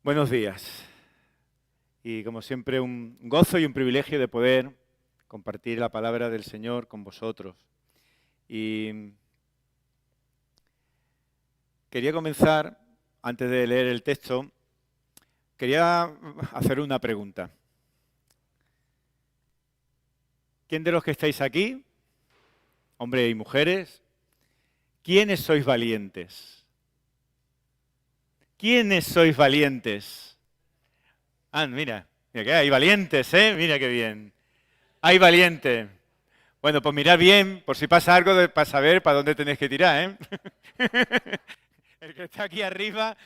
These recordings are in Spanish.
Buenos días. Y como siempre, un gozo y un privilegio de poder compartir la palabra del Señor con vosotros. Y quería comenzar, antes de leer el texto, quería hacer una pregunta. ¿Quién de los que estáis aquí, hombres y mujeres, quiénes sois valientes? ¿Quiénes sois valientes? Ah, mira que hay valientes, ¿eh? Mira qué bien. Hay valientes. Bueno, pues mirad bien, por si pasa algo, para saber para dónde tenéis que tirar, ¿eh? El que está aquí arriba,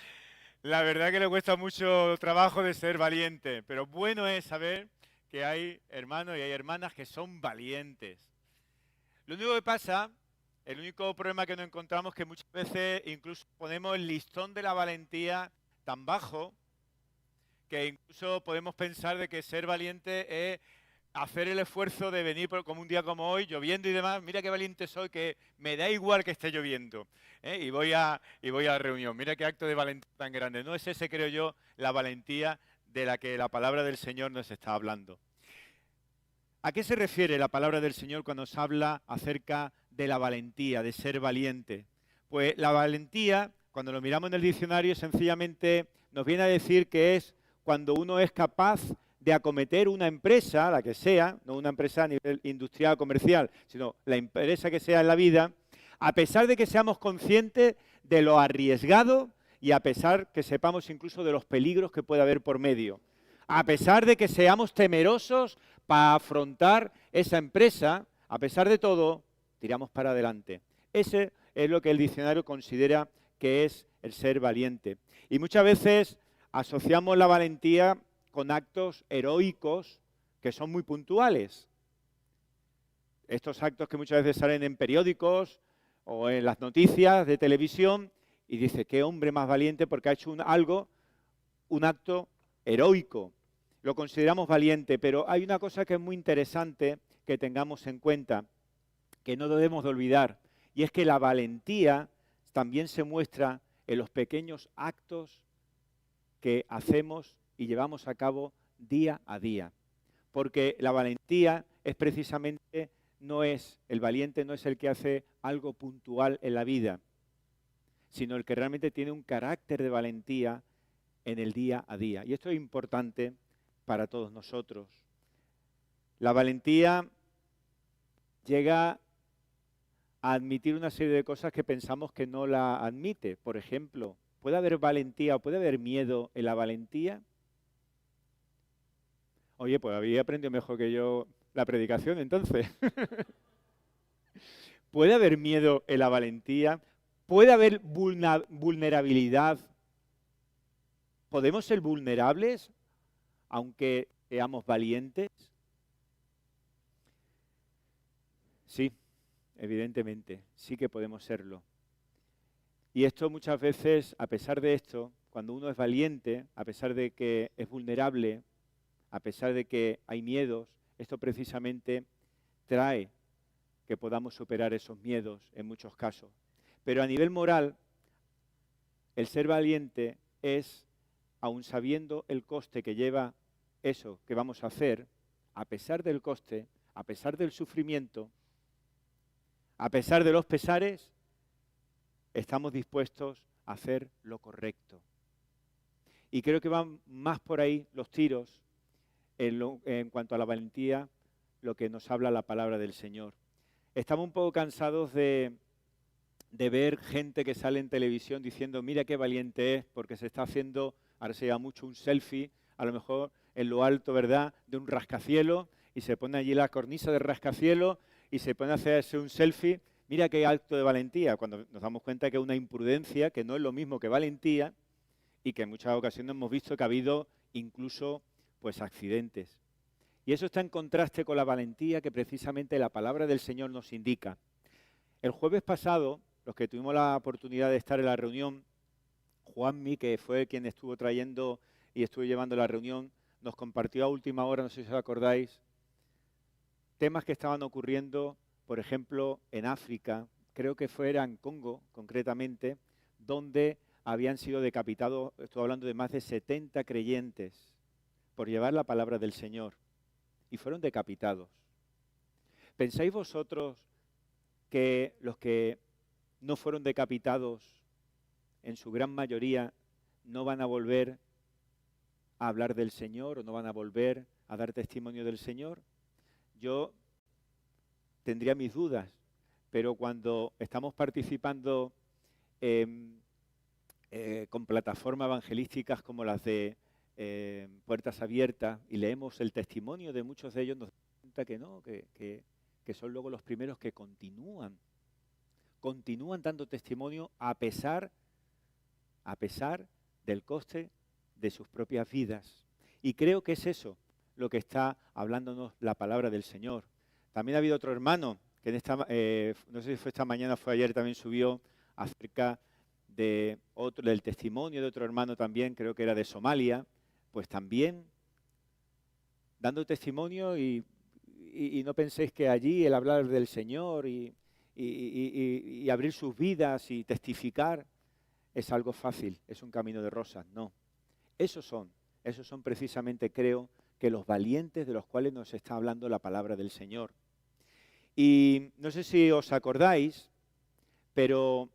la verdad que le cuesta mucho trabajo de ser valiente, pero bueno es saber que hay hermanos y hay hermanas que son valientes. Lo único que pasa, el único problema que nos encontramos es que muchas veces incluso ponemos el listón de la valentía tan bajo que incluso podemos pensar de que ser valiente es hacer el esfuerzo de venir como un día como hoy, lloviendo y demás. Mira qué valiente soy, que me da igual que esté lloviendo, ¿eh? Y voy a la reunión. Mira qué acto de valentía tan grande. No es ese, creo yo, la valentía de la que la palabra del Señor nos está hablando. ¿A qué se refiere la palabra del Señor cuando nos habla acerca de la valentía, de ser valiente? Pues la valentía, cuando lo miramos en el diccionario, sencillamente nos viene a decir que es cuando uno es capaz de acometer una empresa, la que sea, no una empresa a nivel industrial, comercial, sino la empresa que sea en la vida, a pesar de que seamos conscientes de lo arriesgado y a pesar que sepamos incluso de los peligros que puede haber por medio. A pesar de que seamos temerosos para afrontar esa empresa, a pesar de todo, tiramos para adelante. Ese es lo que el diccionario considera que es el ser valiente. Y muchas veces asociamos la valentía con actos heroicos que son muy puntuales. Estos actos que muchas veces salen en periódicos o en las noticias de televisión y dice, qué hombre más valiente porque ha hecho un acto heroico. Lo consideramos valiente, pero hay una cosa que es muy interesante que tengamos en cuenta, que no debemos de olvidar, y es que la valentía también se muestra en los pequeños actos que hacemos y llevamos a cabo día a día. Porque la valentía es precisamente, el valiente no es el que hace algo puntual en la vida, sino el que realmente tiene un carácter de valentía en el día a día. Y esto es importante para todos nosotros. La valentía llega a admitir una serie de cosas que pensamos que no la admite. Por ejemplo, ¿puede haber valentía o puede haber miedo en la valentía? Oye, pues había aprendido mejor que yo la predicación entonces. ¿Puede haber miedo en la valentía? ¿Puede haber vulnerabilidad? ¿Podemos ser vulnerables aunque seamos valientes? Sí, evidentemente, sí que podemos serlo. Y esto muchas veces, a pesar de esto, cuando uno es valiente, a pesar de que es vulnerable, a pesar de que hay miedos, esto precisamente trae que podamos superar esos miedos en muchos casos. Pero a nivel moral, el ser valiente es, aun sabiendo el coste que lleva eso que vamos a hacer, a pesar del coste, a pesar del sufrimiento, a pesar de los pesares, estamos dispuestos a hacer lo correcto. Y creo que van más por ahí los tiros en cuanto a la valentía, lo que nos habla la palabra del Señor. Estamos un poco cansados de ver gente que sale en televisión diciendo, mira qué valiente es, porque se está haciendo, ahora se llama mucho un selfie, a lo mejor en lo alto, ¿verdad?, de un rascacielos, y se pone allí la cornisa del rascacielos y se pone a hacerse un selfie. Mira qué acto de valentía, cuando nos damos cuenta que es una imprudencia, que no es lo mismo que valentía, y que en muchas ocasiones hemos visto que ha habido incluso pues accidentes. Y eso está en contraste con la valentía que precisamente la palabra del Señor nos indica. El jueves pasado, los que tuvimos la oportunidad de estar en la reunión, Juanmi, que fue quien estuvo trayendo y estuvo llevando la reunión, nos compartió a última hora, no sé si os acordáis, temas que estaban ocurriendo, por ejemplo, en África, creo que fuera en Congo concretamente, donde habían sido decapitados, estoy hablando de más de 70 creyentes, por llevar la palabra del Señor, y fueron decapitados. ¿Pensáis vosotros que los que no fueron decapitados, en su gran mayoría, no van a volver a hablar del Señor o no van a volver a dar testimonio del Señor? Yo tendría mis dudas, pero cuando estamos participando con plataformas evangelísticas como las de Puertas Abiertas y leemos el testimonio de muchos de ellos, nos damos cuenta que no, que son luego los primeros que continúan dando testimonio a pesar del coste de sus propias vidas. Y creo que es eso lo que está hablándonos la palabra del Señor. También ha habido otro hermano que no sé si fue esta mañana, fue ayer, también subió acerca del testimonio de otro hermano también, creo que era de Somalia, pues también dando testimonio y no penséis que allí el hablar del Señor y abrir sus vidas y testificar es algo fácil, es un camino de rosas. No, esos son precisamente, creo, que los valientes de los cuales nos está hablando la palabra del Señor. Y no sé si os acordáis, pero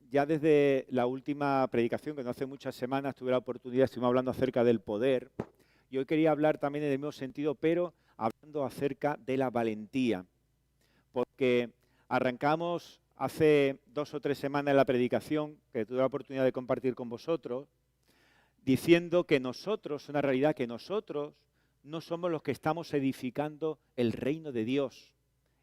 ya desde la última predicación, que no hace muchas semanas tuve la oportunidad, estuvimos hablando acerca del poder, y hoy quería hablar también en el mismo sentido, pero hablando acerca de la valentía, porque arrancamos hace 2 o 3 semanas la predicación, que tuve la oportunidad de compartir con vosotros, diciendo que nosotros, una realidad, que nosotros no somos los que estamos edificando el reino de Dios.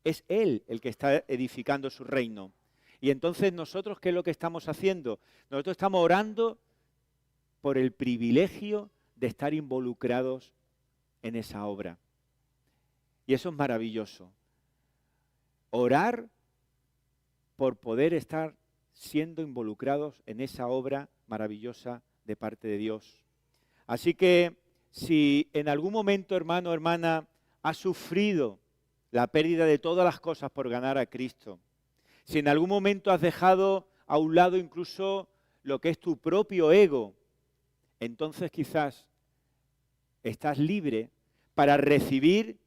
Es Él el que está edificando su reino. Y entonces nosotros, ¿qué es lo que estamos haciendo? Nosotros estamos orando por el privilegio de estar involucrados en esa obra. Y eso es maravilloso. Orar por poder estar siendo involucrados en esa obra maravillosa de parte de Dios. Así que si en algún momento, hermano o hermana, has sufrido la pérdida de todas las cosas por ganar a Cristo, si en algún momento has dejado a un lado incluso lo que es tu propio ego, entonces quizás estás libre para recibir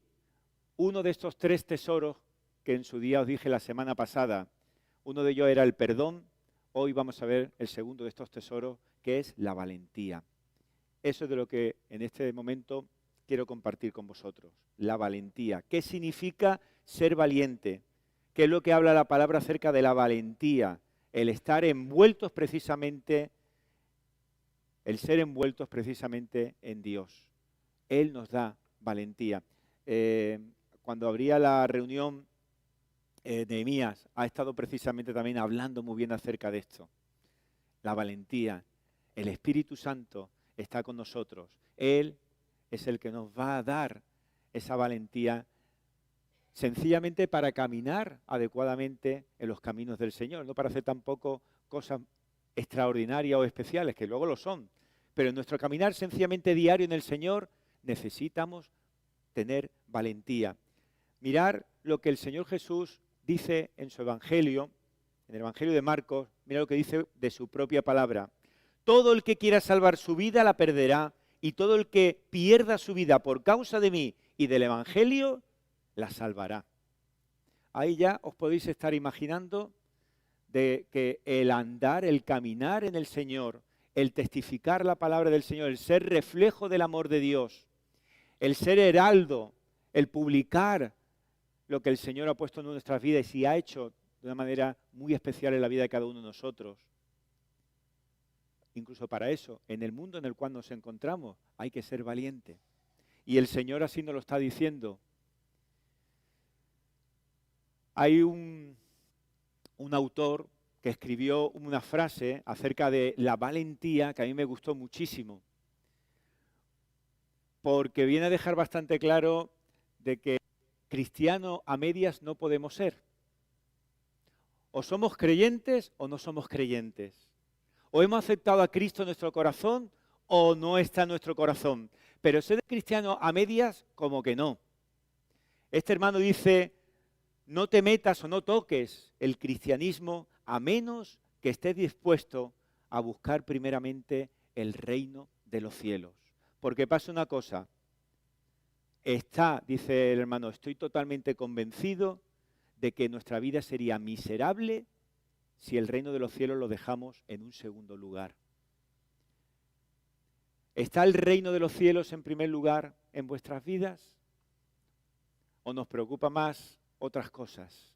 uno de estos 3 tesoros que en su día os dije la semana pasada. Uno de ellos era el perdón. Hoy vamos a ver el segundo de estos tesoros, que es la valentía. Eso es de lo que en este momento quiero compartir con vosotros. La valentía. ¿Qué significa ser valiente? ¿Qué es lo que habla la palabra acerca de la valentía? El estar envueltos precisamente, el ser envueltos precisamente en Dios. Él nos da valentía. Cuando abría la reunión, Nehemías ha estado precisamente también hablando muy bien acerca de esto. La valentía. El Espíritu Santo está con nosotros. Él es el que nos va a dar esa valentía sencillamente para caminar adecuadamente en los caminos del Señor, no para hacer tampoco cosas extraordinarias o especiales, que luego lo son, pero en nuestro caminar sencillamente diario en el Señor necesitamos tener valentía. Mirar lo que el Señor Jesús dice en su Evangelio, en el Evangelio de Marcos, mira lo que dice de su propia palabra. Todo el que quiera salvar su vida la perderá, y todo el que pierda su vida por causa de mí y del Evangelio, la salvará. Ahí ya os podéis estar imaginando de que el andar, el caminar en el Señor, el testificar la palabra del Señor, el ser reflejo del amor de Dios, el ser heraldo, el publicar lo que el Señor ha puesto en nuestras vidas y ha hecho de una manera muy especial en la vida de cada uno de nosotros. Incluso para eso, en el mundo en el cual nos encontramos, hay que ser valiente. Y el Señor así nos lo está diciendo. Hay un autor que escribió una frase acerca de la valentía que a mí me gustó muchísimo, porque viene a dejar bastante claro de que cristiano a medias no podemos ser. O somos creyentes o no somos creyentes. O hemos aceptado a Cristo en nuestro corazón o no está en nuestro corazón. Pero ser cristiano a medias, como que no. Este hermano dice, no te metas o no toques el cristianismo a menos que estés dispuesto a buscar primeramente el reino de los cielos. Porque pasa una cosa, dice el hermano, estoy totalmente convencido de que nuestra vida sería miserable si el reino de los cielos lo dejamos en un segundo lugar. ¿Está el reino de los cielos en primer lugar en vuestras vidas? ¿O nos preocupa más otras cosas?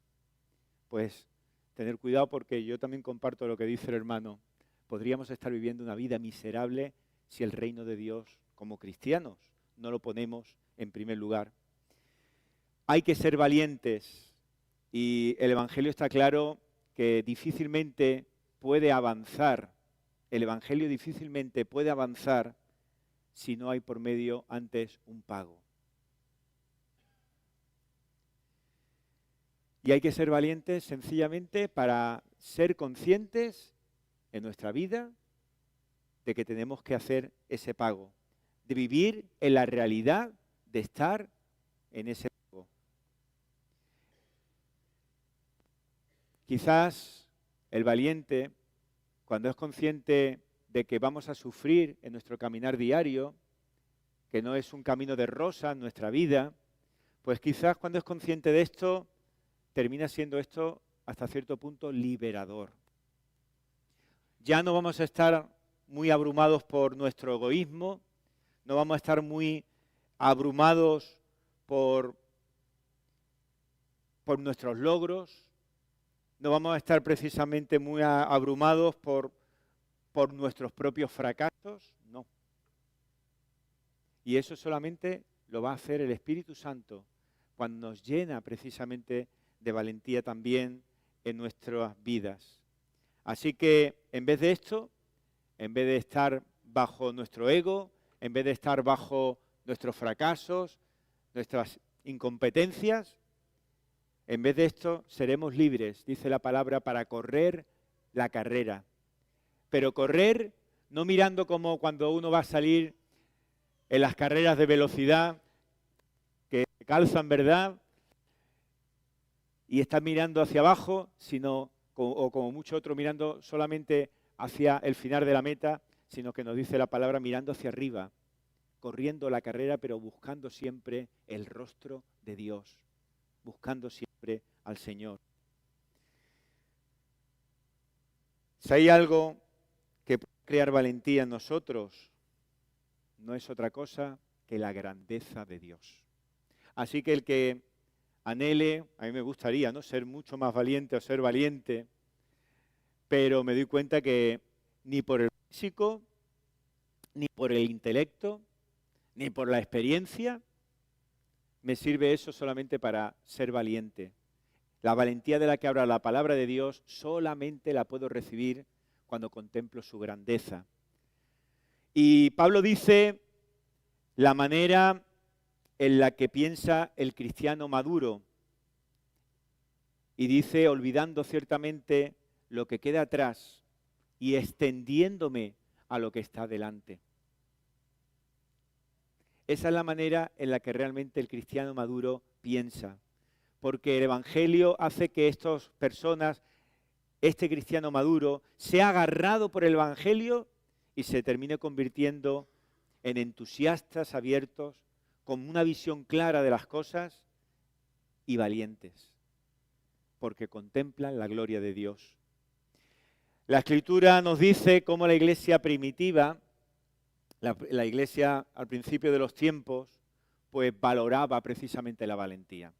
Pues tener cuidado, porque yo también comparto lo que dice el hermano. Podríamos estar viviendo una vida miserable si el reino de Dios, como cristianos, no lo ponemos en primer lugar. Hay que ser valientes, y el Evangelio está claro que difícilmente puede avanzar. El Evangelio difícilmente puede avanzar si no hay por medio antes un pago. Y hay que ser valientes sencillamente para ser conscientes en nuestra vida de que tenemos que hacer ese pago, de vivir en la realidad de estar en ese pago. Quizás el valiente, cuando es consciente de que vamos a sufrir en nuestro caminar diario, que no es un camino de rosa en nuestra vida, pues quizás cuando es consciente de esto, termina siendo esto hasta cierto punto liberador. Ya no vamos a estar muy abrumados por nuestro egoísmo, no vamos a estar muy abrumados por nuestros logros, no vamos a estar precisamente muy abrumados por nuestros propios fracasos, no. Y eso solamente lo va a hacer el Espíritu Santo cuando nos llena precisamente de valentía también en nuestras vidas. Así que en vez de esto, en vez de estar bajo nuestro ego, en vez de estar bajo nuestros fracasos, nuestras incompetencias, en vez de esto seremos libres, dice la palabra, para correr la carrera. Pero correr no mirando como cuando uno va a salir en las carreras de velocidad que calzan, ¿verdad? Y está mirando hacia abajo, sino, o como mucho otro, mirando solamente hacia el final de la meta, sino que nos dice la palabra mirando hacia arriba, corriendo la carrera, pero buscando siempre el rostro de Dios, buscando siempre al Señor. Si hay algo que puede crear valentía en nosotros, no es otra cosa que la grandeza de Dios. Así que el que anhele, a mí me gustaría, ¿no?, ser mucho más valiente o ser valiente, pero me doy cuenta que ni por el físico, ni por el intelecto, ni por la experiencia, me sirve eso solamente para ser valiente. La valentía de la que habla la palabra de Dios solamente la puedo recibir cuando contemplo su grandeza. Y Pablo dice la manera en la que piensa el cristiano maduro. Y dice, olvidando ciertamente lo que queda atrás y extendiéndome a lo que está delante. Esa es la manera en la que realmente el cristiano maduro piensa. Porque el Evangelio hace que estas personas, este cristiano maduro, sea agarrado por el Evangelio y se termine convirtiendo en entusiastas abiertos, con una visión clara de las cosas y valientes, porque contemplan la gloria de Dios. La Escritura nos dice cómo la iglesia primitiva, la iglesia al principio de los tiempos, pues valoraba precisamente la valentía.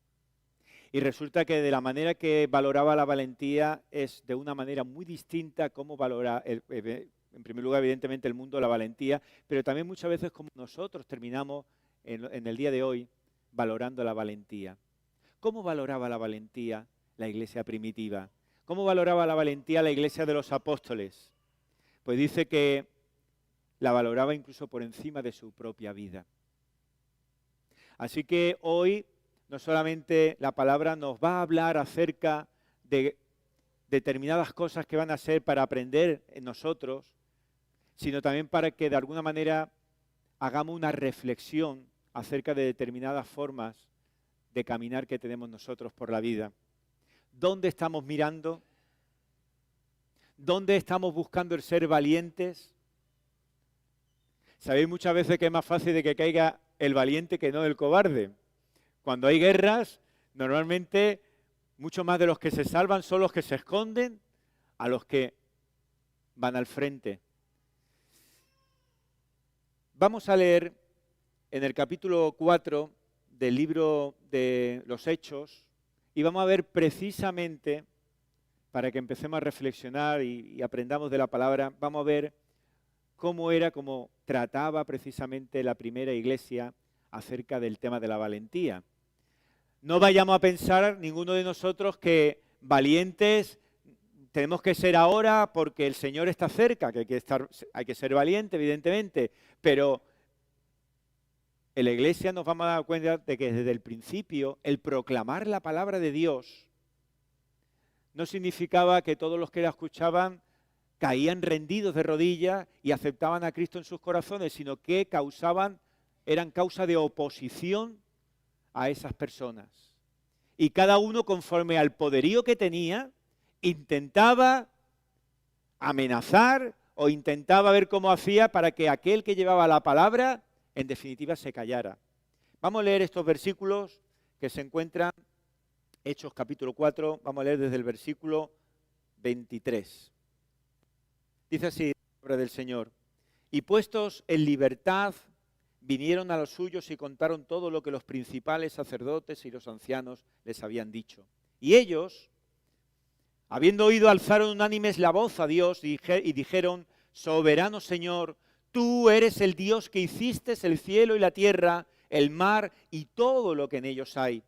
Y resulta que de la manera que valoraba la valentía es de una manera muy distinta a cómo valora, en primer lugar, evidentemente, el mundo la valentía, pero también muchas veces como nosotros terminamos en el día de hoy valorando la valentía. ¿Cómo valoraba la valentía la iglesia primitiva? ¿Cómo valoraba la valentía la iglesia de los apóstoles? Pues dice que la valoraba incluso por encima de su propia vida. Así que hoy no solamente la palabra nos va a hablar acerca de determinadas cosas que van a ser para aprender en nosotros, sino también para que de alguna manera hagamos una reflexión acerca de determinadas formas de caminar que tenemos nosotros por la vida. ¿Dónde estamos mirando? ¿Dónde estamos buscando el ser valientes? Sabéis muchas veces que es más fácil de que caiga el valiente que no el cobarde. Cuando hay guerras, normalmente mucho más de los que se salvan son los que se esconden a los que van al frente. Vamos a leer en el capítulo 4 del libro de los Hechos y vamos a ver precisamente, para que empecemos a reflexionar y aprendamos de la palabra, vamos a ver cómo trataba precisamente la primera iglesia acerca del tema de la valentía. No vayamos a pensar ninguno de nosotros que valientes tenemos que ser ahora porque el Señor está cerca, que hay que ser valiente, evidentemente, pero en la iglesia nos vamos a dar cuenta de que desde el principio el proclamar la palabra de Dios no significaba que todos los que la escuchaban caían rendidos de rodillas y aceptaban a Cristo en sus corazones, sino que eran causa de oposición a esas personas. Y cada uno, conforme al poderío que tenía, intentaba amenazar o intentaba ver cómo hacía para que aquel que llevaba la palabra, en definitiva, se callara. Vamos a leer estos versículos que se encuentran, Hechos capítulo 4, vamos a leer desde el versículo 23. Dice así la palabra del Señor: y puestos en libertad, vinieron a los suyos y contaron todo lo que los principales sacerdotes y los ancianos les habían dicho. Y ellos, habiendo oído, alzaron unánimes la voz a Dios y dijeron: soberano Señor, tú eres el Dios que hiciste el cielo y la tierra, el mar y todo lo que en ellos hay.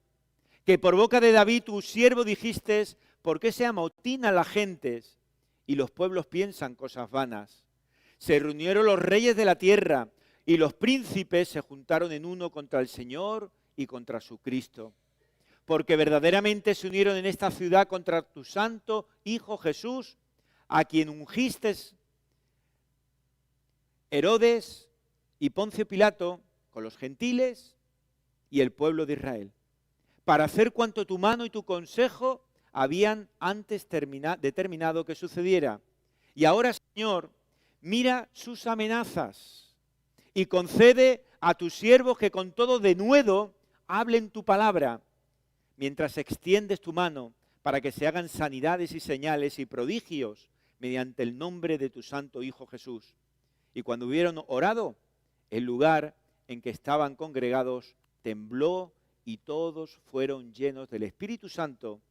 Que por boca de David tu siervo dijiste: ¿por qué se amotinan las gentes y los pueblos piensan cosas vanas? Se reunieron los reyes de la tierra y los príncipes se juntaron en uno contra el Señor y contra su Cristo. Porque verdaderamente se unieron en esta ciudad contra tu santo Hijo Jesús, a quien ungiste Herodes y Poncio Pilato con los gentiles y el pueblo de Israel, para hacer cuanto tu mano y tu consejo habían antes determinado que sucediera. Y ahora, Señor, mira sus amenazas y concede a tus siervos que con todo denuedo hablen tu palabra, mientras extiendes tu mano para que se hagan sanidades y señales y prodigios mediante el nombre de tu santo Hijo Jesús. Y cuando hubieron orado, el lugar en que estaban congregados tembló y todos fueron llenos del Espíritu Santo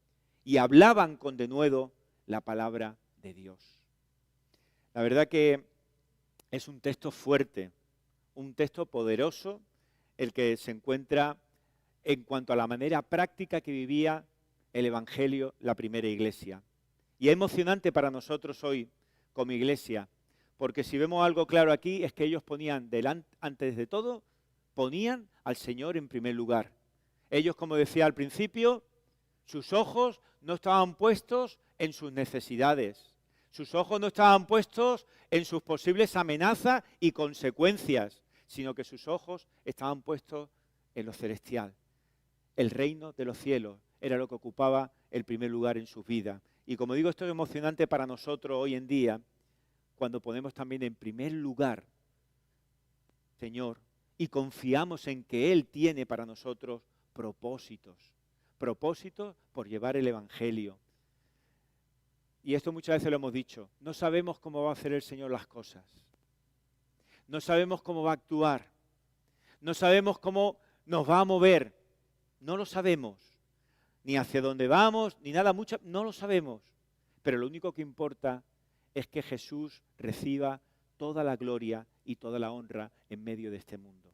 y hablaban con denuedo la palabra de Dios. La verdad que es un texto fuerte, un texto poderoso, el que se encuentra en cuanto a la manera práctica que vivía el Evangelio la primera iglesia. Y es emocionante para nosotros hoy, como iglesia, porque si vemos algo claro aquí es que ellos ponían antes de todo, ponían al Señor en primer lugar. Ellos, como decía al principio, sus ojos no estaban puestos en sus necesidades. Sus ojos no estaban puestos en sus posibles amenazas y consecuencias, sino que sus ojos estaban puestos en lo celestial. El reino de los cielos era lo que ocupaba el primer lugar en sus vidas. Y como digo, esto es emocionante para nosotros hoy en día, cuando ponemos también en primer lugar Señor y confiamos en que Él tiene para nosotros propósitos por llevar el Evangelio. Y esto muchas veces lo hemos dicho, no sabemos cómo va a hacer el Señor las cosas, no sabemos cómo va a actuar, no sabemos cómo nos va a mover, no lo sabemos, ni hacia dónde vamos, ni nada, no lo sabemos, pero lo único que importa es que Jesús reciba toda la gloria y toda la honra en medio de este mundo.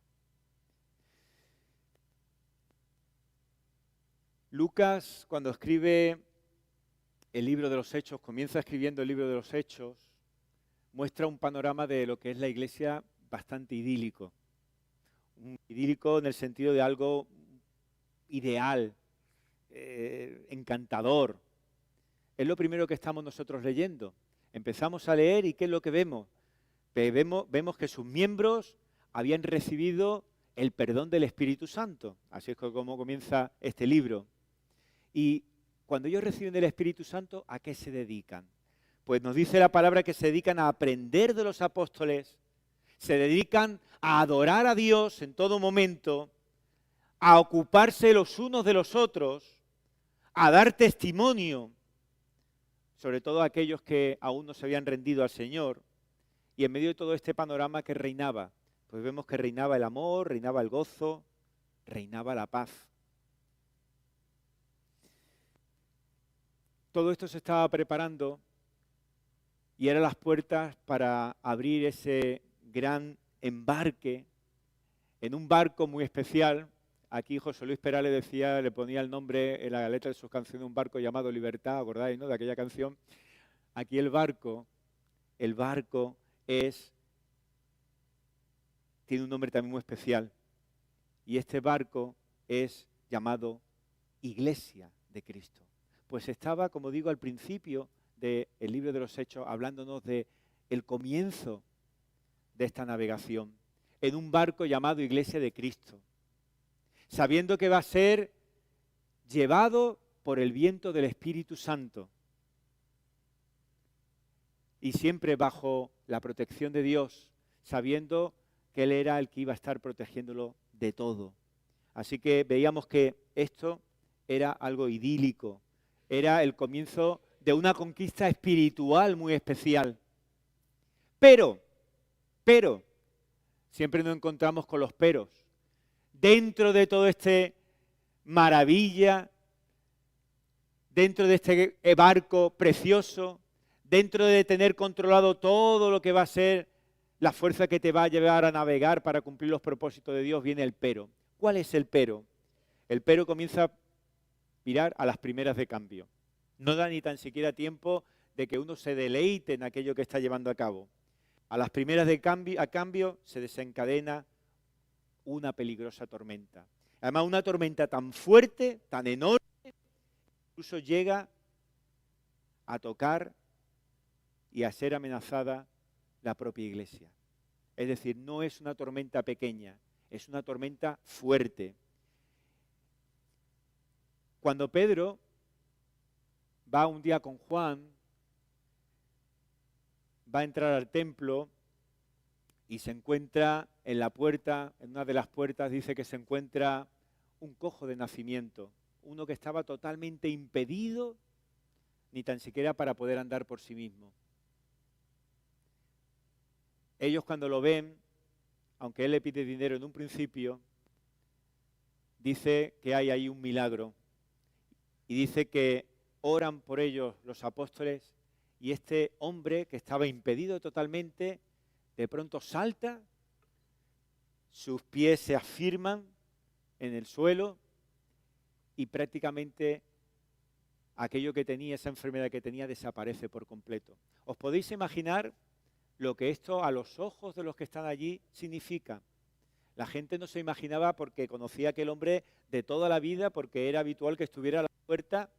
Lucas, cuando escribe el libro de los Hechos, comienza escribiendo el libro de los Hechos, muestra un panorama de lo que es la iglesia bastante idílico. Idílico en el sentido de algo ideal, encantador. Es lo primero que estamos nosotros leyendo. Empezamos a leer y ¿qué es lo que vemos? Vemos que sus miembros habían recibido el perdón del Espíritu Santo. Así es como comienza este libro. Y cuando ellos reciben el Espíritu Santo, ¿a qué se dedican? Pues nos dice la palabra que se dedican a aprender de los apóstoles, se dedican a adorar a Dios en todo momento, a ocuparse los unos de los otros, a dar testimonio, sobre todo a aquellos que aún no se habían rendido al Señor, y en medio de todo este panorama que reinaba, pues vemos que reinaba el amor, reinaba el gozo, reinaba la paz. Todo esto se estaba preparando y eran las puertas para abrir ese gran embarque en un barco muy especial. Aquí José Luis Perales decía, le ponía el nombre en la letra de sus canciones, un barco llamado Libertad, ¿acordáis, no?, de aquella canción. Aquí el barco tiene un nombre también muy especial. Y este barco es llamado Iglesia de Cristo. Pues estaba, como digo, al principio del libro de los Hechos, hablándonos de el comienzo de esta navegación, en un barco llamado Iglesia de Cristo, sabiendo que va a ser llevado por el viento del Espíritu Santo y siempre bajo la protección de Dios, sabiendo que Él era el que iba a estar protegiéndolo de todo. Así que veíamos que esto era algo idílico, era el comienzo de una conquista espiritual muy especial. Pero, siempre nos encontramos con los peros. Dentro de todo este maravilla, dentro de este barco precioso, dentro de tener controlado todo lo que va a ser la fuerza que te va a llevar a navegar para cumplir los propósitos de Dios, viene el pero. ¿Cuál es el pero? El pero comienza a mirar a las primeras de cambio. No da ni tan siquiera tiempo de que uno se deleite en aquello que está llevando a cabo. A las primeras de cambio se desencadena una peligrosa tormenta. Además, una tormenta tan fuerte, tan enorme, incluso llega a tocar y a ser amenazada la propia iglesia. Es decir, no es una tormenta pequeña, es una tormenta fuerte. Cuando Pedro va un día con Juan, va a entrar al templo y se encuentra en la puerta, en una de las puertas dice que se encuentra un cojo de nacimiento, uno que estaba totalmente impedido, ni tan siquiera para poder andar por sí mismo. Ellos cuando lo ven, aunque él le pide dinero en un principio, dice que hay ahí un milagro y dice que oran por ellos los apóstoles y este hombre que estaba impedido totalmente, de pronto salta, sus pies se afirman en el suelo y prácticamente aquello que tenía, esa enfermedad que tenía, desaparece por completo. ¿Os podéis imaginar lo que esto a los ojos de los que están allí significa? La gente no se imaginaba porque conocía a aquel hombre de toda la vida, porque era habitual que estuviera a la puerta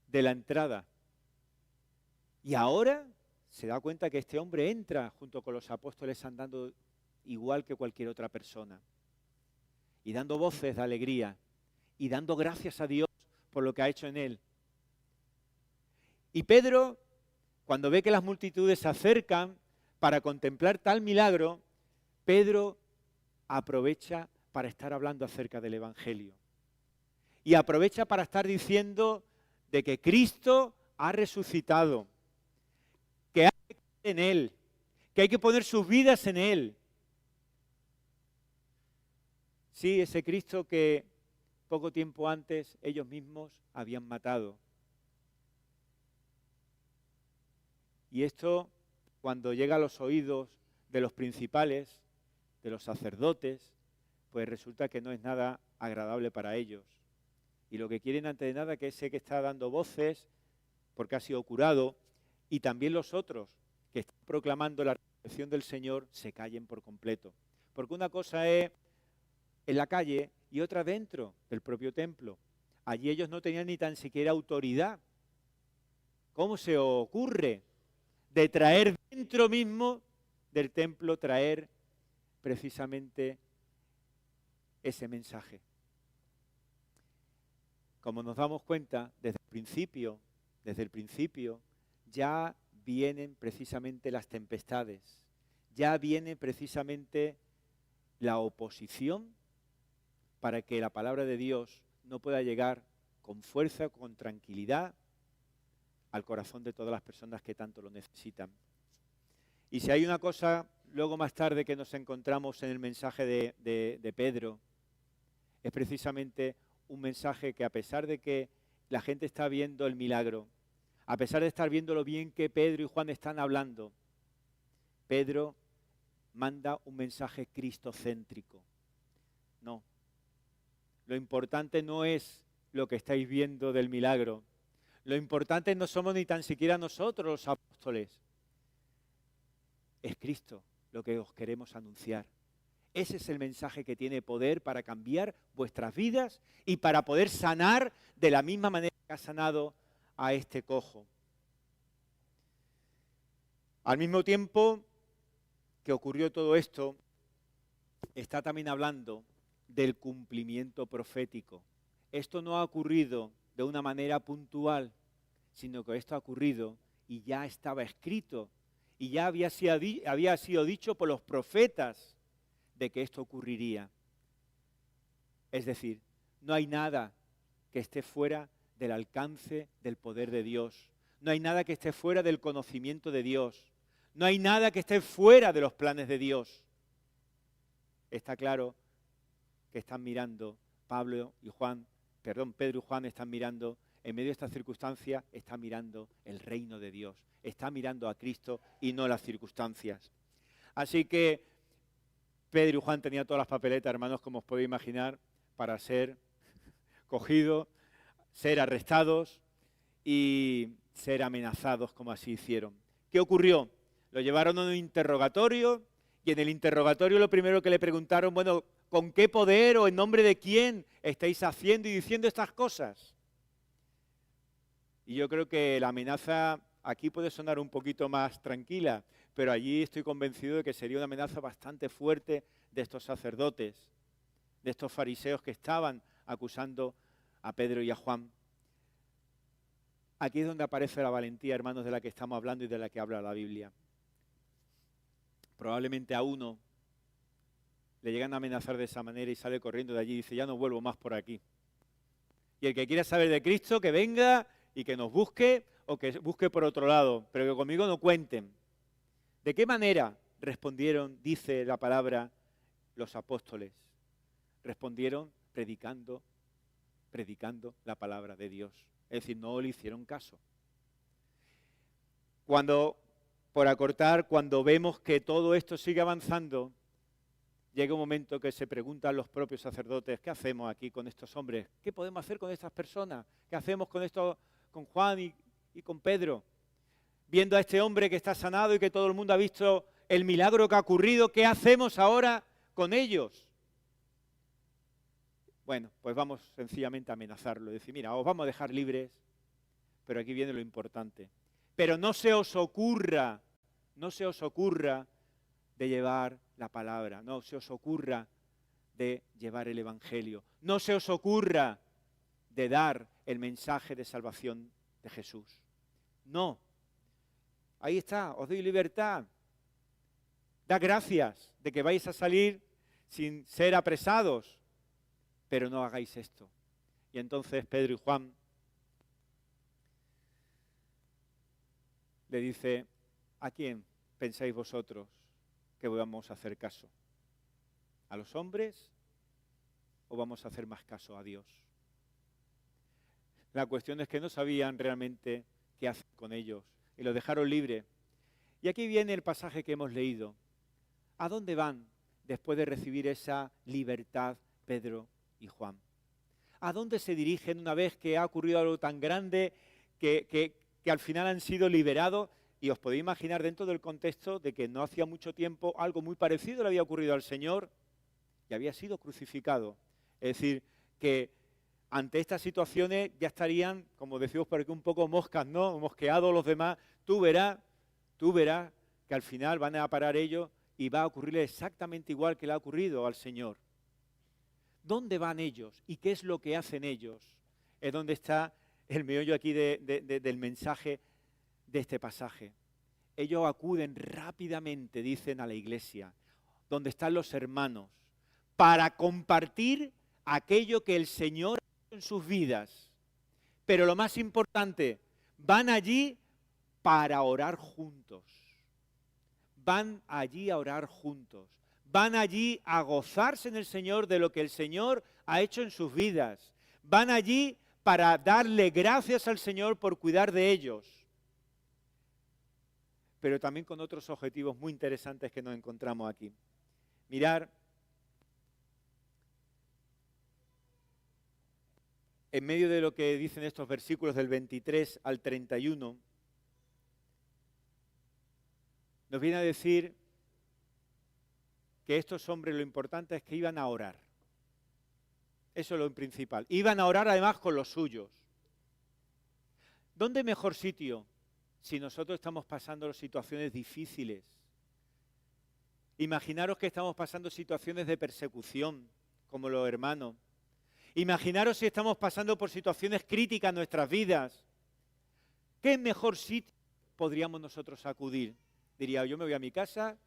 de la entrada. Y ahora se da cuenta que este hombre entra junto con los apóstoles andando igual que cualquier otra persona. Y dando voces de alegría y dando gracias a Dios por lo que ha hecho en él. Y Pedro, cuando ve que las multitudes se acercan para contemplar tal milagro, Pedro aprovecha para estar hablando acerca del Evangelio. Y aprovecha para estar diciendo de que Cristo ha resucitado, que hay que creer en Él, que hay que poner sus vidas en Él. Sí, ese Cristo que poco tiempo antes ellos mismos habían matado. Y esto, cuando llega a los oídos de los principales, de los sacerdotes, pues resulta que no es nada agradable para ellos. Y lo que quieren antes de nada que ese que está dando voces, porque ha sido curado, y también los otros que están proclamando la resurrección del Señor, se callen por completo. Porque una cosa es en la calle y otra dentro del propio templo. Allí ellos no tenían ni tan siquiera autoridad. ¿Cómo se ocurre de traer dentro mismo del templo, traer precisamente ese mensaje? Como nos damos cuenta, desde el principio, ya vienen precisamente las tempestades, ya viene precisamente la oposición para que la palabra de Dios no pueda llegar con fuerza, con tranquilidad al corazón de todas las personas que tanto lo necesitan. Y si hay una cosa, luego más tarde que nos encontramos en el mensaje de Pedro, es precisamente un mensaje que a pesar de que la gente está viendo el milagro, a pesar de estar viendo lo bien que Pedro y Juan están hablando, Pedro manda un mensaje cristocéntrico. No, lo importante no es lo que estáis viendo del milagro. Lo importante no somos ni tan siquiera nosotros los apóstoles. Es Cristo lo que os queremos anunciar. Ese es el mensaje que tiene poder para cambiar vuestras vidas y para poder sanar de la misma manera que ha sanado a este cojo. Al mismo tiempo que ocurrió todo esto, está también hablando del cumplimiento profético. Esto no ha ocurrido de una manera puntual, sino que esto ha ocurrido y ya estaba escrito y ya había sido dicho por los profetas de que esto ocurriría. Es decir, no hay nada que esté fuera del alcance del poder de Dios. No hay nada que esté fuera del conocimiento de Dios. No hay nada que esté fuera de los planes de Dios. Está claro que están mirando Pedro y Juan están mirando, en medio de esta circunstancia, están mirando el reino de Dios. Está mirando a Cristo y no las circunstancias. Así que Pedro y Juan tenían todas las papeletas, hermanos, como os podéis imaginar, para ser cogidos, ser arrestados y ser amenazados, como así hicieron. ¿Qué ocurrió? Lo llevaron a un interrogatorio y en el interrogatorio lo primero que le preguntaron, bueno, ¿con qué poder o en nombre de quién estáis haciendo y diciendo estas cosas? Y yo creo que la amenaza aquí puede sonar un poquito más tranquila, pero allí estoy convencido de que sería una amenaza bastante fuerte de estos sacerdotes, de estos fariseos que estaban acusando a Pedro y a Juan. Aquí es donde aparece la valentía, hermanos, de la que estamos hablando y de la que habla la Biblia. Probablemente a uno le llegan a amenazar de esa manera y sale corriendo de allí y dice, ya no vuelvo más por aquí. Y el que quiera saber de Cristo, que venga y que nos busque o que busque por otro lado, pero que conmigo no cuenten. ¿De qué manera respondieron, dice la palabra, los apóstoles? Respondieron predicando la palabra de Dios. Es decir, no le hicieron caso. Por acortar, cuando vemos que todo esto sigue avanzando, llega un momento que se preguntan los propios sacerdotes, ¿qué hacemos aquí con estos hombres? ¿Qué podemos hacer con estas personas? ¿Qué hacemos con esto, con Juan y con Pedro? Viendo a este hombre que está sanado y que todo el mundo ha visto el milagro que ha ocurrido, ¿qué hacemos ahora con ellos? Bueno, pues vamos sencillamente a amenazarlo, decir, mira, os vamos a dejar libres, pero aquí viene lo importante. Pero no se os ocurra de llevar la palabra, no se os ocurra de llevar el Evangelio, no se os ocurra de dar el mensaje de salvación de Jesús. No. Ahí está, os doy libertad. Da gracias de que vais a salir sin ser apresados, pero no hagáis esto. Y entonces Pedro y Juan le dice, ¿a quién pensáis vosotros que vamos a hacer caso? ¿A los hombres o vamos a hacer más caso a Dios? La cuestión es que no sabían realmente qué hacer con ellos y los dejaron libre. Y aquí viene el pasaje que hemos leído. ¿A dónde van después de recibir esa libertad Pedro y Juan? ¿A dónde se dirigen una vez que ha ocurrido algo tan grande que al final han sido liberados? Y os podéis imaginar dentro del contexto de que no hacía mucho tiempo algo muy parecido le había ocurrido al Señor y había sido crucificado. Es decir, que ante estas situaciones ya estarían, como decimos por aquí, un poco moscas, ¿no? Mosqueados los demás. Tú verás que al final van a parar ellos y va a ocurrirle exactamente igual que le ha ocurrido al Señor. ¿Dónde van ellos y qué es lo que hacen ellos? Es donde está el meollo aquí del mensaje de este pasaje. Ellos acuden rápidamente, dicen, a la iglesia, donde están los hermanos, para compartir aquello que el Señor ha hecho en sus vidas. Pero lo más importante, van allí para orar juntos. Van allí a orar juntos. Van allí a gozarse en el Señor de lo que el Señor ha hecho en sus vidas. Van allí para darle gracias al Señor por cuidar de ellos. Pero también con otros objetivos muy interesantes que nos encontramos aquí. Mirar, en medio de lo que dicen estos versículos del 23 al 31, nos viene a decir que estos hombres lo importante es que iban a orar. Eso es lo principal. Iban a orar además con los suyos. ¿Dónde mejor sitio si nosotros estamos pasando situaciones difíciles? Imaginaros que estamos pasando situaciones de persecución, como los hermanos. Imaginaros si estamos pasando por situaciones críticas en nuestras vidas. ¿Qué mejor sitio podríamos nosotros acudir? Diría, yo me voy a mi casa,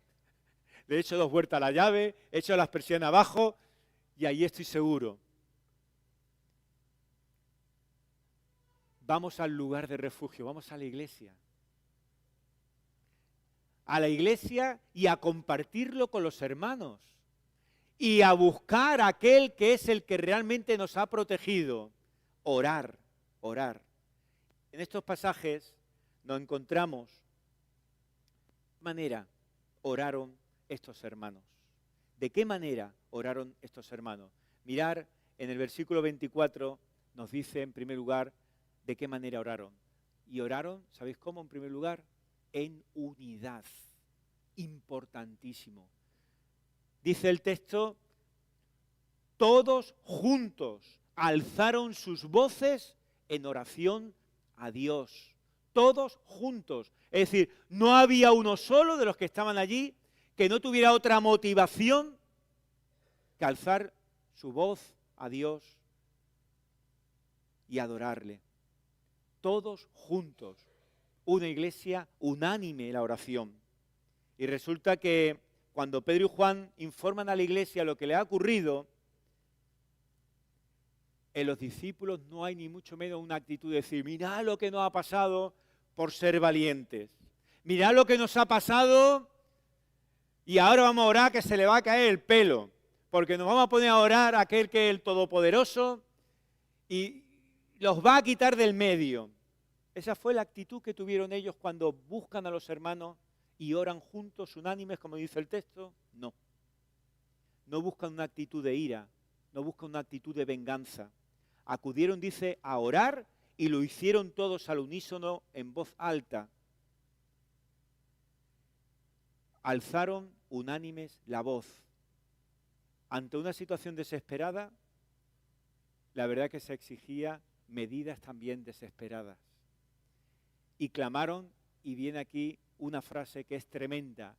le echo 2 vueltas a la llave, echo las persianas abajo y ahí estoy seguro. Vamos al lugar de refugio, vamos a la iglesia. A la iglesia y a compartirlo con los hermanos. Y a buscar a aquel que es el que realmente nos ha protegido. Orar, orar. En estos pasajes nos encontramos de qué manera oraron estos hermanos. ¿De qué manera oraron estos hermanos? Mirar, en el versículo 24 nos dice en primer lugar de qué manera oraron. Y oraron, ¿sabéis cómo en primer lugar? En unidad. Importantísimo. Dice el texto, todos juntos alzaron sus voces en oración a Dios. Todos juntos. Es decir, no había uno solo de los que estaban allí que no tuviera otra motivación que alzar su voz a Dios y adorarle. Todos juntos. Una iglesia unánime en la oración. Y resulta que cuando Pedro y Juan informan a la iglesia lo que le ha ocurrido, en los discípulos no hay ni mucho menos una actitud de decir, mirad lo que nos ha pasado por ser valientes. Mirad lo que nos ha pasado y ahora vamos a orar que se le va a caer el pelo, porque nos vamos a poner a orar a aquel que es el Todopoderoso y los va a quitar del medio. Esa fue la actitud que tuvieron ellos cuando buscan a los hermanos y oran juntos, unánimes, como dice el texto. No. No buscan una actitud de ira, no buscan una actitud de venganza. Acudieron, dice, a orar y lo hicieron todos al unísono en voz alta. Alzaron unánimes la voz. Ante una situación desesperada, la verdad que se exigía medidas también desesperadas. Y clamaron, y viene aquí una frase que es tremenda,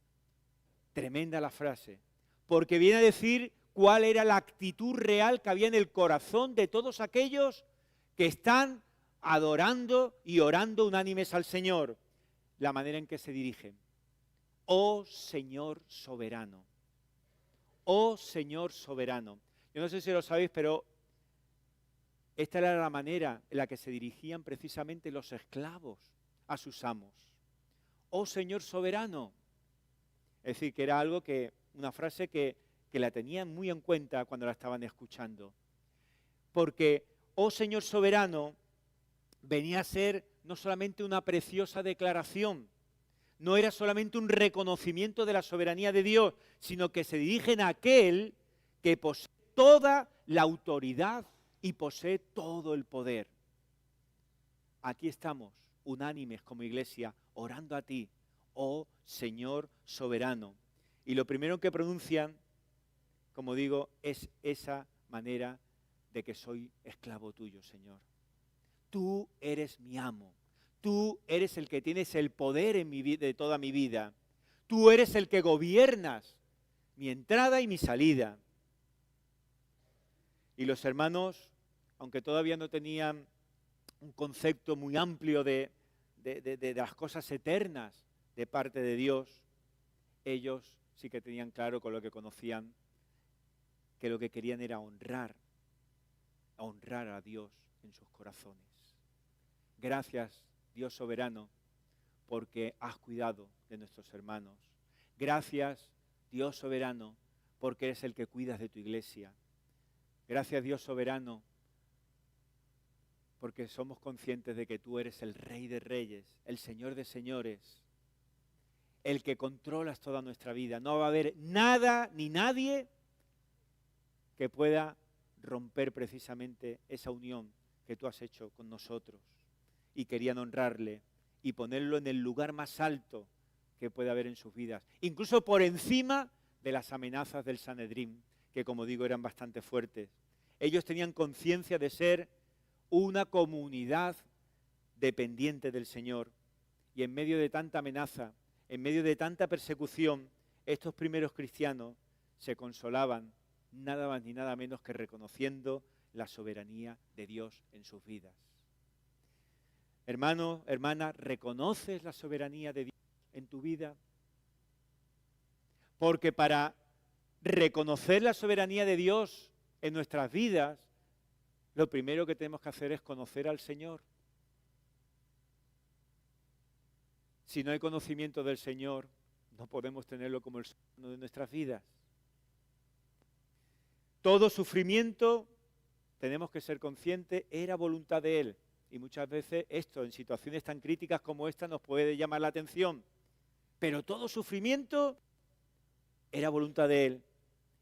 tremenda la frase, porque viene a decir cuál era la actitud real que había en el corazón de todos aquellos que están adorando y orando unánimes al Señor, la manera en que se dirigen. Oh Señor soberano, oh Señor soberano. Yo no sé si lo sabéis, pero esta era la manera en la que se dirigían precisamente los esclavos a sus amos. Oh Señor soberano. Es decir, que era algo que, una frase que la tenían muy en cuenta cuando la estaban escuchando. Porque, oh Señor soberano, venía a ser no solamente una preciosa declaración, no era solamente un reconocimiento de la soberanía de Dios, sino que se dirigen a aquel que posee toda la autoridad y posee todo el poder. Aquí estamos, unánimes como iglesia, orando a ti, oh Señor soberano. Y lo primero que pronuncian, como digo, es esa manera de que soy esclavo tuyo, Señor. Tú eres mi amo. Tú eres el que tienes el poder en mi vida, de toda mi vida. Tú eres el que gobiernas mi entrada y mi salida. Y los hermanos, aunque todavía no tenían un concepto muy amplio de de las cosas eternas de parte de Dios, ellos sí que tenían claro con lo que conocían que lo que querían era honrar a Dios en sus corazones. Gracias, Dios soberano, porque has cuidado de nuestros hermanos. Gracias, Dios soberano, porque eres el que cuidas de tu iglesia. Gracias, Dios soberano, porque somos conscientes de que tú eres el Rey de Reyes, el Señor de Señores, el que controlas toda nuestra vida. No va a haber nada ni nadie que pueda romper precisamente esa unión que tú has hecho con nosotros. Y querían honrarle y ponerlo en el lugar más alto que puede haber en sus vidas, incluso por encima de las amenazas del Sanedrín, que como digo eran bastante fuertes. Ellos tenían conciencia de ser una comunidad dependiente del Señor, y en medio de tanta amenaza, en medio de tanta persecución, estos primeros cristianos se consolaban nada más ni nada menos que reconociendo la soberanía de Dios en sus vidas. Hermano, hermana, ¿reconoces la soberanía de Dios en tu vida? Porque para reconocer la soberanía de Dios en nuestras vidas, lo primero que tenemos que hacer es conocer al Señor. Si no hay conocimiento del Señor, no podemos tenerlo como el soberano de nuestras vidas. Todo sufrimiento, tenemos que ser conscientes, era voluntad de Él. Y muchas veces esto, en situaciones tan críticas como esta, nos puede llamar la atención. Pero todo sufrimiento era voluntad de Él.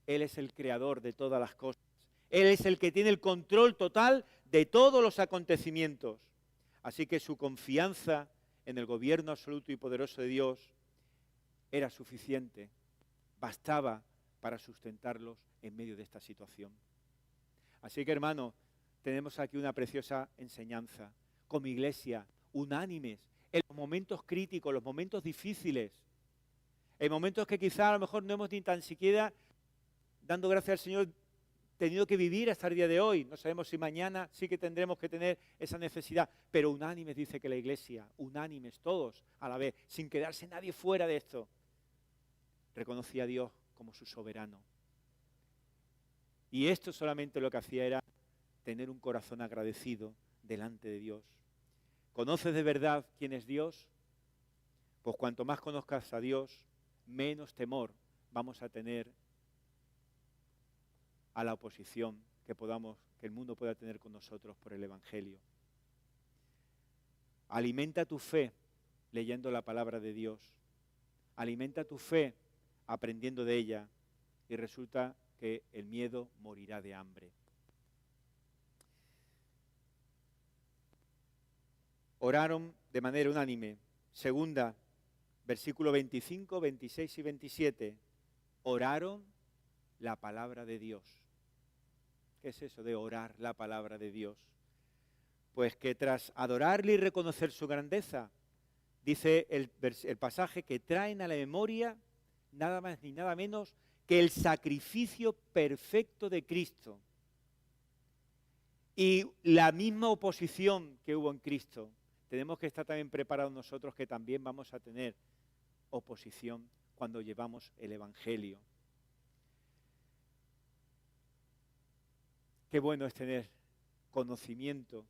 Él es el creador de todas las cosas. Él es el que tiene el control total de todos los acontecimientos. Así que su confianza en el gobierno absoluto y poderoso de Dios era suficiente. Bastaba para sustentarlos en medio de esta situación. Así que, hermanos, tenemos aquí una preciosa enseñanza. Como iglesia, unánimes, en los momentos críticos, los momentos difíciles, en momentos que quizá a lo mejor no hemos ni tan siquiera, dando gracias al Señor, tenido que vivir hasta el día de hoy. No sabemos si mañana sí que tendremos que tener esa necesidad, pero unánimes dice que la iglesia, unánimes todos a la vez, sin quedarse nadie fuera de esto, reconocía a Dios como su soberano. Y esto solamente lo que hacía era tener un corazón agradecido delante de Dios. ¿Conoces de verdad quién es Dios? Pues cuanto más conozcas a Dios, menos temor vamos a tener a la oposición que el mundo pueda tener con nosotros por el Evangelio. Alimenta tu fe leyendo la palabra de Dios. Alimenta tu fe aprendiendo de ella, y resulta que el miedo morirá de hambre. Oraron de manera unánime. Segunda, versículo 25, 26 y 27. Oraron la palabra de Dios. ¿Qué es eso de orar la palabra de Dios? Pues que tras adorarle y reconocer su grandeza, dice el pasaje, que traen a la memoria nada más ni nada menos que el sacrificio perfecto de Cristo. Y la misma oposición que hubo en Cristo, tenemos que estar también preparados nosotros, que también vamos a tener oposición cuando llevamos el Evangelio. Qué bueno es tener conocimiento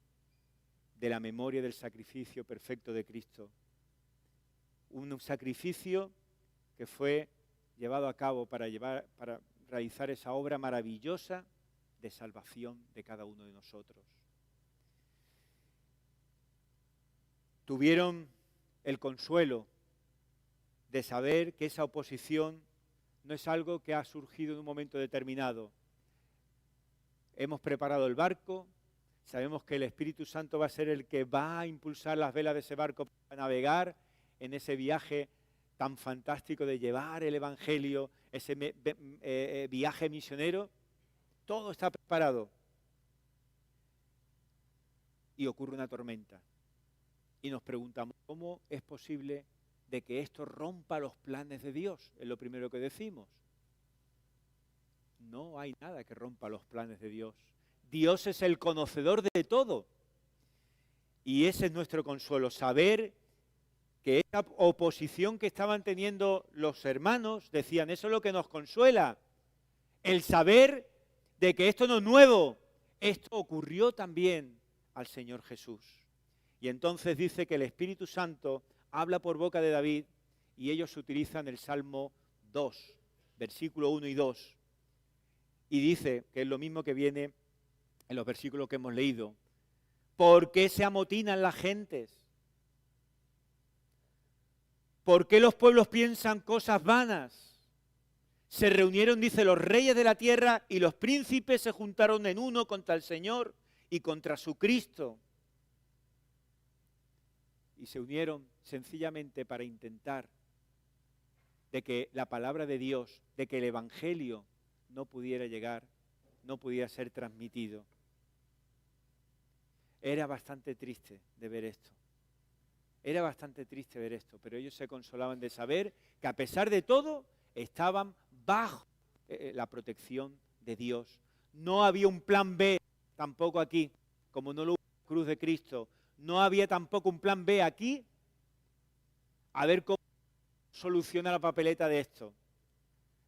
de la memoria del sacrificio perfecto de Cristo. Un sacrificio que fue llevado a cabo para realizar esa obra maravillosa de salvación de cada uno de nosotros. Tuvieron el consuelo de saber que esa oposición no es algo que ha surgido en un momento determinado. Hemos preparado el barco, sabemos que el Espíritu Santo va a ser el que va a impulsar las velas de ese barco para navegar en ese viaje tan fantástico de llevar el Evangelio, ese viaje misionero. Todo está preparado. Y ocurre una tormenta. Y nos preguntamos, ¿cómo es posible de que esto rompa los planes de Dios? Es lo primero que decimos. No hay nada que rompa los planes de Dios. Dios es el conocedor de todo. Y ese es nuestro consuelo, saber que esa oposición que estaban teniendo los hermanos, decían, eso es lo que nos consuela, el saber de que esto no es nuevo, esto ocurrió también al Señor Jesús. Y entonces dice que el Espíritu Santo habla por boca de David y ellos utilizan el Salmo 2, versículo 1 y 2. Y dice, que es lo mismo que viene en los versículos que hemos leído, ¿por qué se amotinan las gentes? ¿Por qué los pueblos piensan cosas vanas? Se reunieron, dice, los reyes de la tierra y los príncipes se juntaron en uno contra el Señor y contra su Cristo. Y se unieron sencillamente para intentar de que la palabra de Dios, de que el Evangelio no pudiera llegar, no pudiera ser transmitido. Era bastante triste de ver esto. Era bastante triste ver esto, pero ellos se consolaban de saber que a pesar de todo estaban bajo la protección de Dios. No había un plan B tampoco aquí, como no lo hubo en la cruz de Cristo. No había tampoco un plan B aquí, a ver cómo soluciona la papeleta de esto.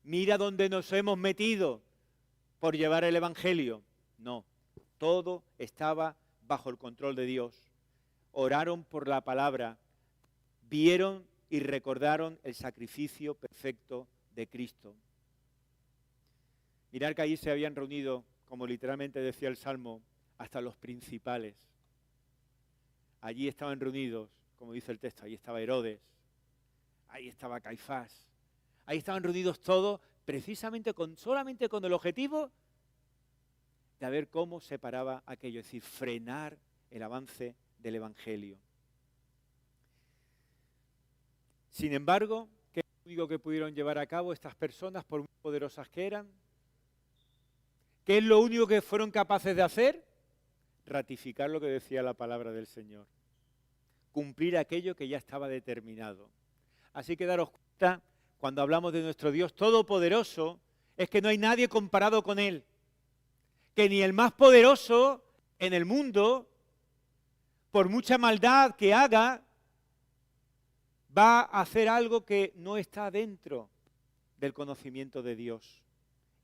Mira dónde nos hemos metido por llevar el Evangelio. No, todo estaba bajo el control de Dios. Oraron por la palabra, vieron y recordaron el sacrificio perfecto de Cristo. Mirad que allí se habían reunido, como literalmente decía el Salmo, hasta los principales. Allí estaban reunidos, como dice el texto, allí estaba Herodes, ahí estaba Caifás, ahí estaban reunidos todos precisamente solamente con el objetivo de ver cómo se paraba aquello, es decir, frenar el avance del Evangelio. Sin embargo, ¿qué es lo único que pudieron llevar a cabo estas personas, por muy poderosas que eran? ¿Qué es lo único que fueron capaces de hacer? Ratificar lo que decía la palabra del Señor. Cumplir aquello que ya estaba determinado. Así que daros cuenta, cuando hablamos de nuestro Dios todopoderoso, es que no hay nadie comparado con Él. Que ni el más poderoso en el mundo, por mucha maldad que haga, va a hacer algo que no está dentro del conocimiento de Dios.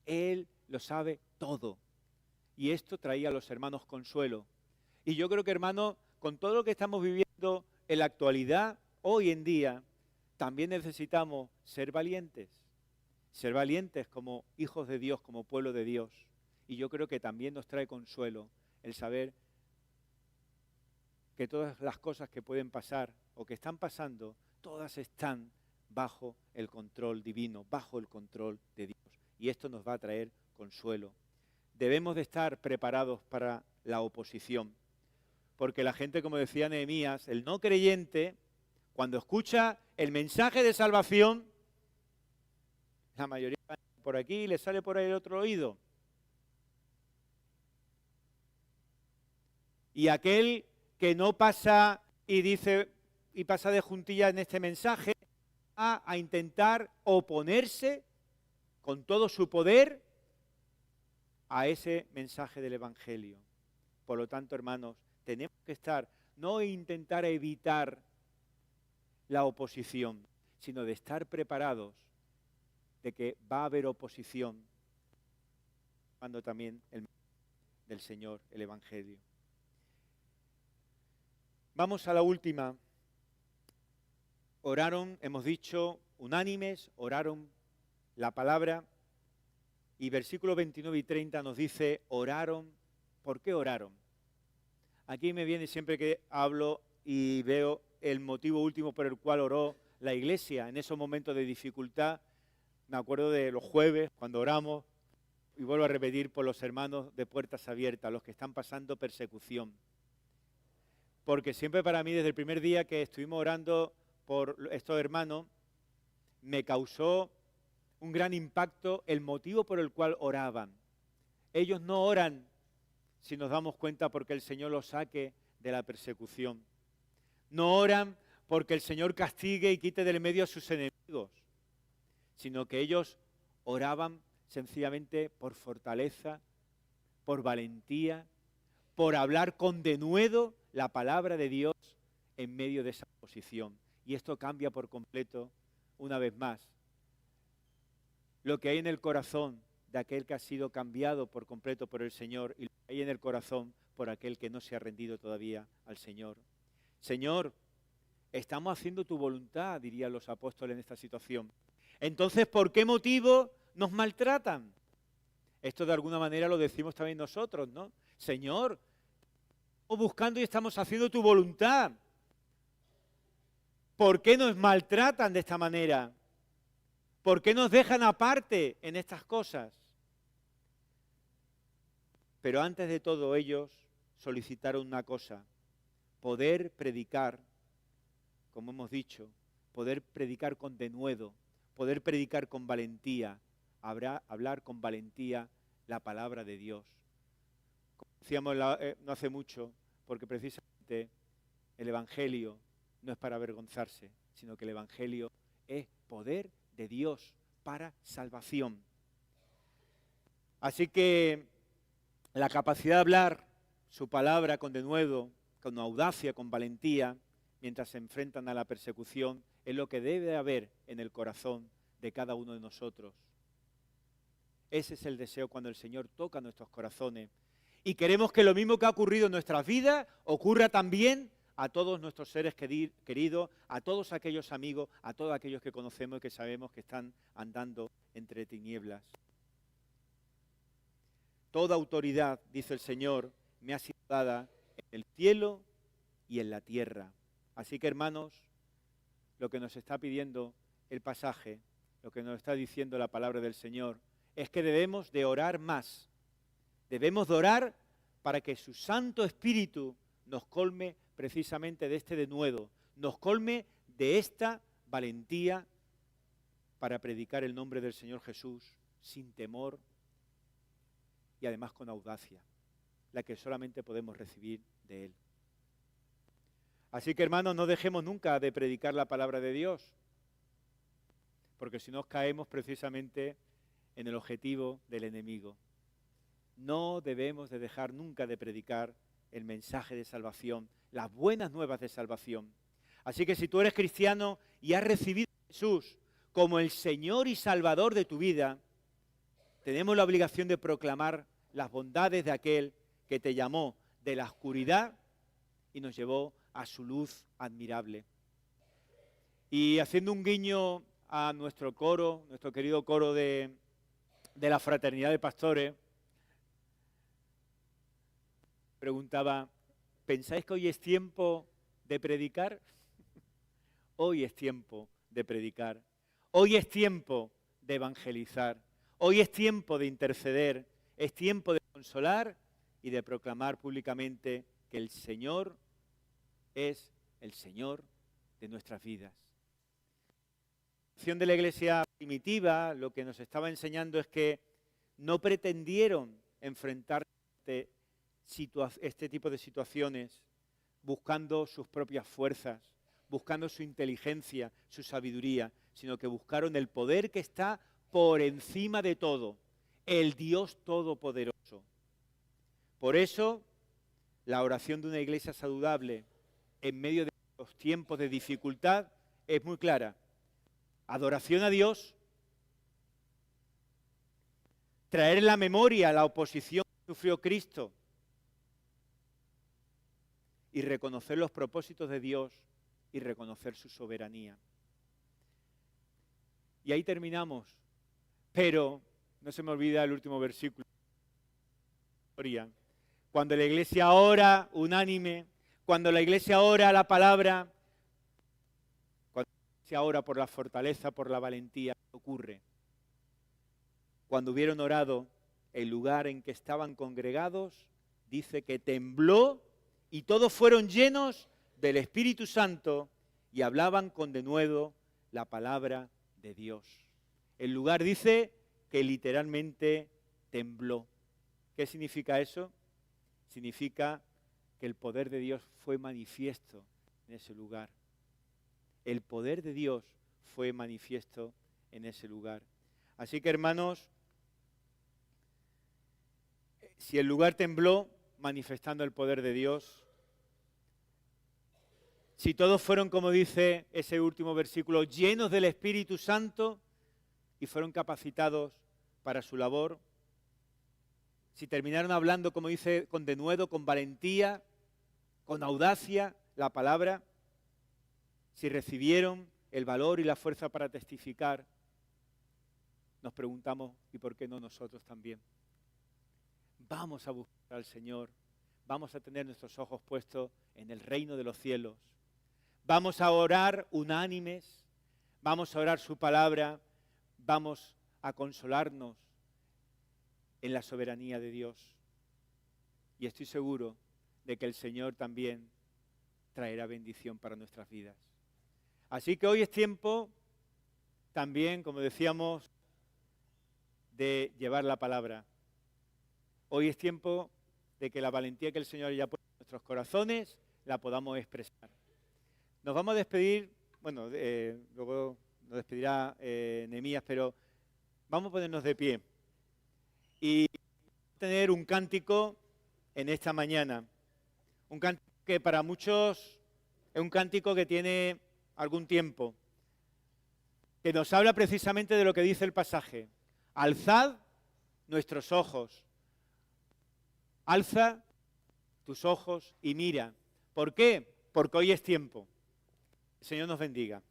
Él lo sabe todo. Y esto traía a los hermanos consuelo. Y yo creo que, hermanos, con todo lo que estamos viviendo en la actualidad, hoy en día, también necesitamos ser valientes. Ser valientes como hijos de Dios, como pueblo de Dios. Y yo creo que también nos trae consuelo el saber que todas las cosas que pueden pasar o que están pasando, todas están bajo el control divino, bajo el control de Dios. Y esto nos va a traer consuelo. Debemos de estar preparados para la oposición, porque la gente, como decía Nehemías, el no creyente, cuando escucha el mensaje de salvación, la mayoría va por aquí y le sale por ahí el otro oído. Y aquel que no pasa y dice y pasa de juntilla en este mensaje a intentar oponerse con todo su poder a ese mensaje del Evangelio. Por lo tanto, hermanos, tenemos que estar, no intentar evitar la oposición, sino de estar preparados de que va a haber oposición cuando también el del Señor, el Evangelio. Vamos a la última. Oraron, hemos dicho, unánimes, oraron la palabra, y versículos 29 y 30 nos dice, oraron. ¿Por qué oraron? Aquí me viene siempre que hablo y veo el motivo último por el cual oró la iglesia en esos momentos de dificultad. Me acuerdo de los jueves cuando oramos, y vuelvo a repetir, por los hermanos de Puertas Abiertas, los que están pasando persecución. Porque siempre para mí, desde el primer día que estuvimos orando por estos hermanos, me causó un gran impacto el motivo por el cual oraban. Ellos no oran, si nos damos cuenta, porque el Señor los saque de la persecución. No oran porque el Señor castigue y quite del medio a sus enemigos, sino que ellos oraban sencillamente por fortaleza, por valentía, por hablar con denuedo la palabra de Dios en medio de esa oposición. Y esto cambia por completo una vez más lo que hay en el corazón de aquel que ha sido cambiado por completo por el Señor y lo que hay en el corazón por aquel que no se ha rendido todavía al Señor. Señor, estamos haciendo tu voluntad, dirían los apóstoles en esta situación. Entonces, ¿por qué motivo nos maltratan? Esto de alguna manera lo decimos también nosotros, ¿no? Señor, estamos buscando y estamos haciendo tu voluntad. ¿Por qué nos maltratan de esta manera? ¿Por qué nos dejan aparte en estas cosas? Pero antes de todo ellos solicitaron una cosa, poder predicar, como hemos dicho, poder predicar con denuedo, poder predicar con valentía, hablar con valentía la palabra de Dios. Como decíamos no hace mucho, porque precisamente el Evangelio no es para avergonzarse, sino que el Evangelio es poder de Dios para salvación. Así que la capacidad de hablar su palabra con denuedo, con audacia, con valentía, mientras se enfrentan a la persecución, es lo que debe haber en el corazón de cada uno de nosotros. Ese es el deseo cuando el Señor toca nuestros corazones. Y queremos que lo mismo que ha ocurrido en nuestras vidas ocurra también a todos nuestros seres queridos, a todos aquellos amigos, a todos aquellos que conocemos y que sabemos que están andando entre tinieblas. Toda autoridad, dice el Señor, me ha sido dada en el cielo y en la tierra. Así que, hermanos, lo que nos está pidiendo el pasaje, lo que nos está diciendo la palabra del Señor, es que debemos de orar más. Debemos de orar para que su Santo Espíritu nos colme precisamente de este denuedo, nos colme de esta valentía para predicar el nombre del Señor Jesús sin temor y además con audacia, la que solamente podemos recibir de Él. Así que, hermanos, no dejemos nunca de predicar la palabra de Dios, porque si no caemos precisamente en el objetivo del enemigo. No debemos de dejar nunca de predicar el mensaje de salvación, las buenas nuevas de salvación. Así que si tú eres cristiano y has recibido a Jesús como el Señor y Salvador de tu vida, tenemos la obligación de proclamar las bondades de aquel que te llamó de la oscuridad y nos llevó a su luz admirable. Y haciendo un guiño a nuestro coro, nuestro querido coro de la Fraternidad de Pastores, preguntaba, ¿pensáis que hoy es tiempo de predicar? Hoy es tiempo de predicar. Hoy es tiempo de evangelizar. Hoy es tiempo de interceder. Es tiempo de consolar y de proclamar públicamente que el Señor es el Señor de nuestras vidas. La acción de la iglesia primitiva lo que nos estaba enseñando es que no pretendieron enfrentar este tipo de situaciones buscando sus propias fuerzas, buscando su inteligencia, su sabiduría, sino que buscaron el poder que está por encima de todo, el Dios Todopoderoso. Por eso, la oración de una iglesia saludable en medio de los tiempos de dificultad es muy clara. Adoración a Dios, traer en la memoria la oposición que sufrió Cristo y reconocer los propósitos de Dios y reconocer su soberanía. Y ahí terminamos. Pero no se me olvida el último versículo. Cuando la iglesia ora unánime, cuando la iglesia ora la palabra, cuando la iglesia ora por la fortaleza, por la valentía, ¿qué ocurre? Cuando hubieron orado, el lugar en que estaban congregados, dice que tembló y todos fueron llenos del Espíritu Santo y hablaban con denuedo la palabra de Dios. El lugar dice que literalmente tembló. ¿Qué significa eso? Significa que el poder de Dios fue manifiesto en ese lugar. El poder de Dios fue manifiesto en ese lugar. Así que, hermanos, si el lugar tembló manifestando el poder de Dios, si todos fueron, como dice ese último versículo, llenos del Espíritu Santo y fueron capacitados para su labor, si terminaron hablando, como dice, con denuedo, con valentía, con audacia, la palabra, si recibieron el valor y la fuerza para testificar, nos preguntamos, ¿y por qué no nosotros también? Vamos a buscar al Señor, vamos a tener nuestros ojos puestos en el reino de los cielos, vamos a orar unánimes, vamos a orar su palabra, vamos a consolarnos en la soberanía de Dios. Y estoy seguro de que el Señor también traerá bendición para nuestras vidas. Así que hoy es tiempo también, como decíamos, de llevar la palabra. Hoy es tiempo de que la valentía que el Señor haya puesto en nuestros corazones la podamos expresar. Nos vamos a despedir, bueno, luego nos despedirá Nehemías, pero vamos a ponernos de pie y tener un cántico en esta mañana. Un cántico que para muchos es un cántico que tiene algún tiempo, que nos habla precisamente de lo que dice el pasaje. Alzad nuestros ojos. Alza tus ojos y mira. ¿Por qué? Porque hoy es tiempo. El Señor nos bendiga.